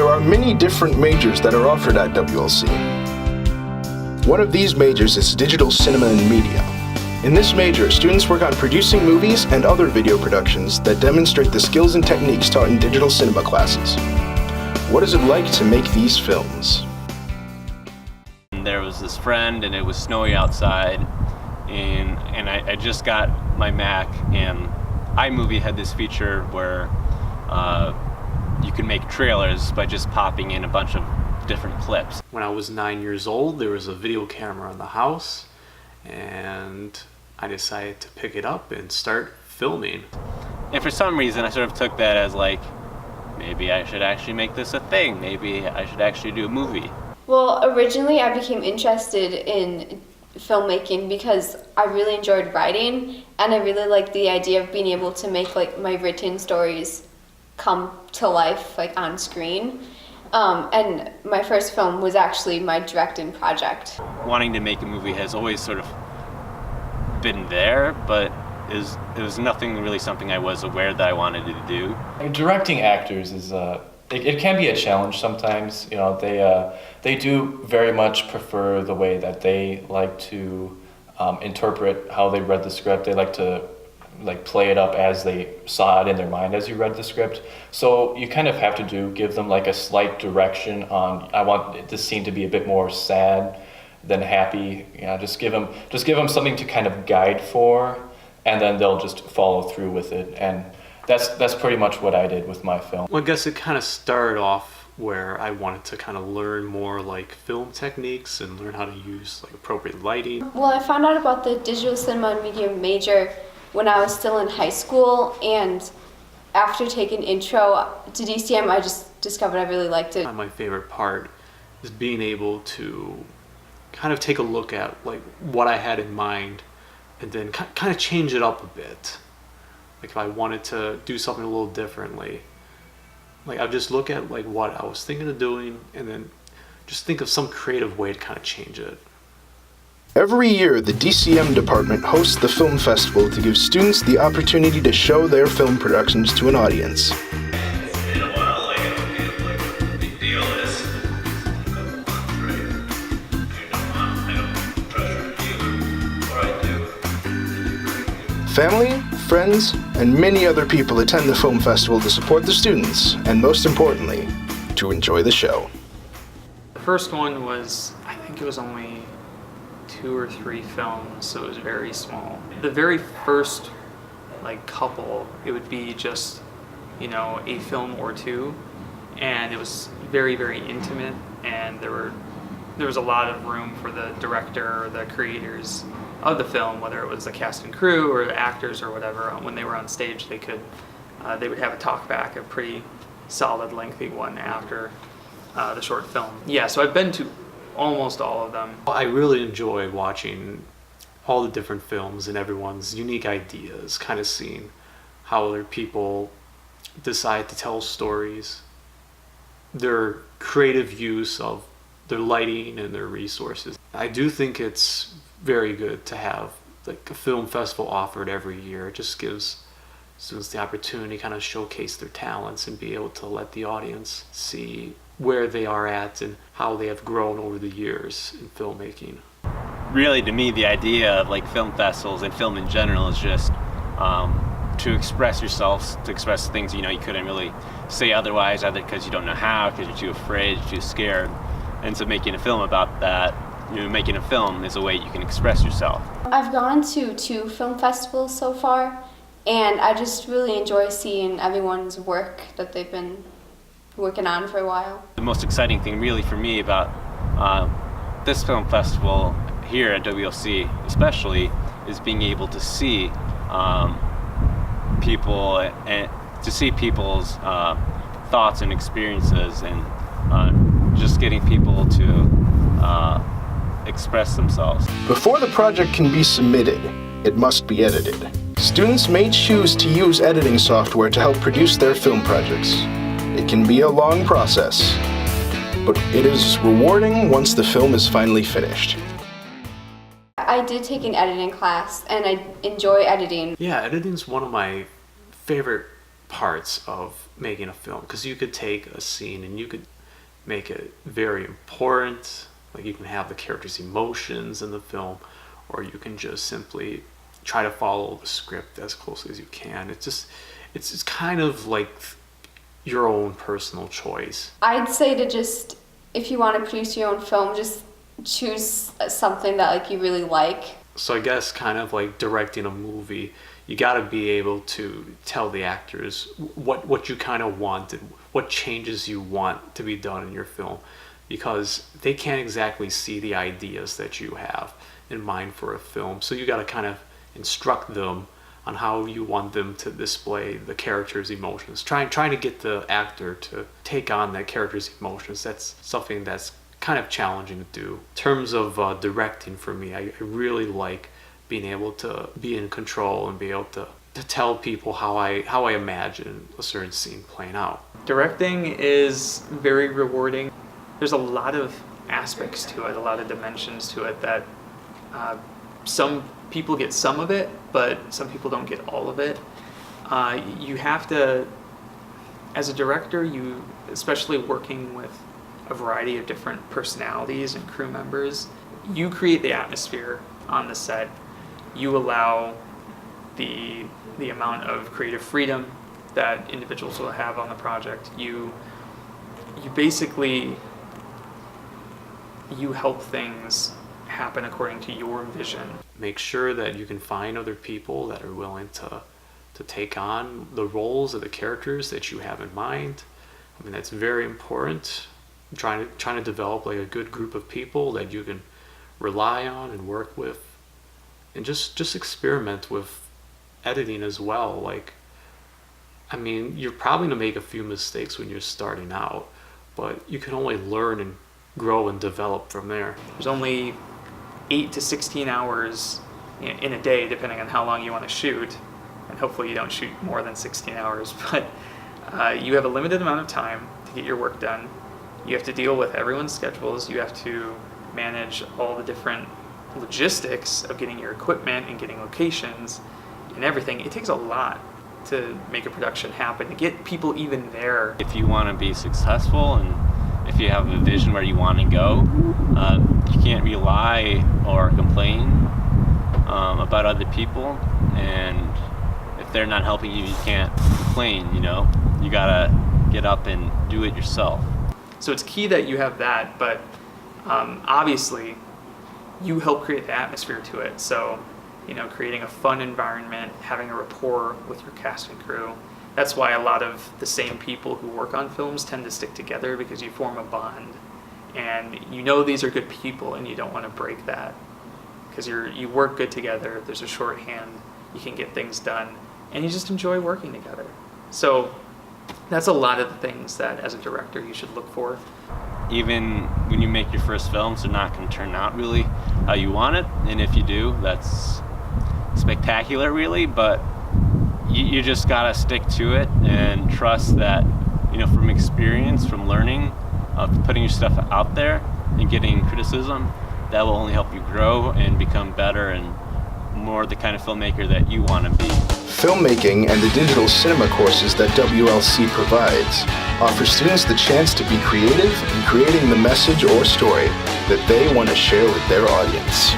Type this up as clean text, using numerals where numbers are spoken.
are many different majors that are offered at WLC. One of these majors is Digital Cinema and Media. In this major, students work on producing movies and other video productions that demonstrate the skills and techniques taught in digital cinema classes. What is it like to make these films? There was this friend and it was snowy outside, and I just got my Mac, and iMovie had this feature where you could make trailers by just popping in a bunch of different clips. When I was 9 years old, there was a video camera in the house, and I decided to pick it up and start filming. And for some reason, I sort of took that as like, maybe I should actually make this a thing. Maybe I should actually do a movie. Well, originally I became interested in filmmaking because I really enjoyed writing, and I really liked the idea of being able to make like my written stories come to life like on screen. And my first film was actually my directing project. Wanting to make a movie has always sort of been there, but it was nothing really something I was aware that I wanted to do. Directing actors is it can be a challenge sometimes. You know, they do very much prefer the way that they like to interpret how they read the script. They like to play it up as they saw it in their mind as you read the script. So you kind of have to give them like a slight direction on, I want this scene to be a bit more sad than happy. You know, just give them something to kind of guide for, and then they'll just follow through with it. And that's pretty much what I did with my film. Well, I guess it kind of started off where I wanted to kind of learn more like film techniques and learn how to use like appropriate lighting. Well, I found out about the Digital Cinema and Media major when I was still in high school, and after taking intro to DCM, I just discovered I really liked it. My favorite part is being able to kind of take a look at like what I had in mind and then kind of change it up a bit. Like if I wanted to do something a little differently, like I'd just look at like what I was thinking of doing and then just think of some creative way to kind of change it. Every year, the DCM department hosts the film festival to give students the opportunity to show their film productions to an audience. Family, friends, and many other people attend the film festival to support the students, and most importantly, to enjoy the show. The first one was, I think it was only 2 or 3 films, so it was very small. The very first like couple, it would be just, you know, a film or two, and it was very, very intimate, and there was a lot of room for the director or the creators of the film, whether it was the cast and crew or the actors or whatever. When they were on stage, they would have a talk back, a pretty solid, lengthy one after the short film. Yeah, so I've been to almost all of them. I really enjoy watching all the different films and everyone's unique ideas, kind of seeing how other people decide to tell stories, their creative use of their lighting and their resources. I do think it's very good to have like a film festival offered every year. It just gives students the opportunity to kind of showcase their talents and be able to let the audience see where they are at and how they have grown over the years in filmmaking. Really, to me, the idea of like film festivals and film in general is just to express yourself, to express things you couldn't really say otherwise, either because you don't know how, because you're too afraid, you're too scared. And so making a film about that, making a film is a way you can express yourself. I've gone to 2 film festivals so far, and I just really enjoy seeing everyone's work that they've been working on for a while. The most exciting thing really for me about this film festival here at WLC especially is being able to see people and to see people's thoughts and experiences, and just getting people to express themselves. Before the project can be submitted, it must be edited. Students may choose to use editing software to help produce their film projects. It can be a long process, but it is rewarding once the film is finally finished. I did take an editing class, and I enjoy editing. Yeah, editing's one of my favorite parts of making a film, because you could take a scene and you could make it very important. Like you can have the character's emotions in the film, or you can just simply try to follow the script as closely as you can. It's kind of like your own personal choice. I'd say to just, if you want to produce your own film, just choose something that like you really like. So I guess kind of like directing a movie, you got to be able to tell the actors what you kind of want and what changes you want to be done in your film, because they can't exactly see the ideas that you have in mind for a film. So you got to kind of instruct them on how you want them to display the character's emotions. Trying to get the actor to take on that character's emotions, that's something that's kind of challenging to do. In terms of directing for me, I really like being able to be in control and be able to tell people how I imagine a certain scene playing out. Directing is very rewarding. There's a lot of aspects to it, a lot of dimensions to it that some people get some of it, but some people don't get all of it. You have to, as a director, you, especially working with a variety of different personalities and crew members, you create the atmosphere on the set. You allow the amount of creative freedom that individuals will have on the project. You basically, you help things happen according to your vision. Make sure that you can find other people that are willing to take on the roles of the characters that you have in mind. I mean, that's very important. Trying to develop like a good group of people that you can rely on and work with, and just experiment with editing as well. Like, I mean, you're probably gonna make a few mistakes when you're starting out, but you can only learn and grow and develop from there. There's only 8 to 16 hours in a day, depending on how long you want to shoot, and hopefully you don't shoot more than 16 hours, but you have a limited amount of time to get your work done. You have to deal with everyone's schedules. You have to manage all the different logistics of getting your equipment and getting locations and everything. It takes a lot to make a production happen, to get people even there. If you want to be successful and if you have a vision where you want to go, you can't rely or complain about other people, and if they're not helping you, you can't complain. You gotta get up and do it yourself. So it's key that you have that, but obviously you help create the atmosphere to it. So, creating a fun environment, having a rapport with your cast and crew. That's why a lot of the same people who work on films tend to stick together, because you form a bond. And these are good people, and you don't want to break that. Because you work good together, there's a shorthand, you can get things done, and you just enjoy working together. So that's a lot of the things that as a director you should look for. Even when you make your first films, they're not going to turn out really how you want it, and if you do, that's spectacular really, but you just gotta stick to it and trust that, from experience, from learning, of putting your stuff out there and getting criticism, that will only help you grow and become better and more the kind of filmmaker that you want to be. Filmmaking and the digital cinema courses that WLC provides offer students the chance to be creative in creating the message or story that they want to share with their audience.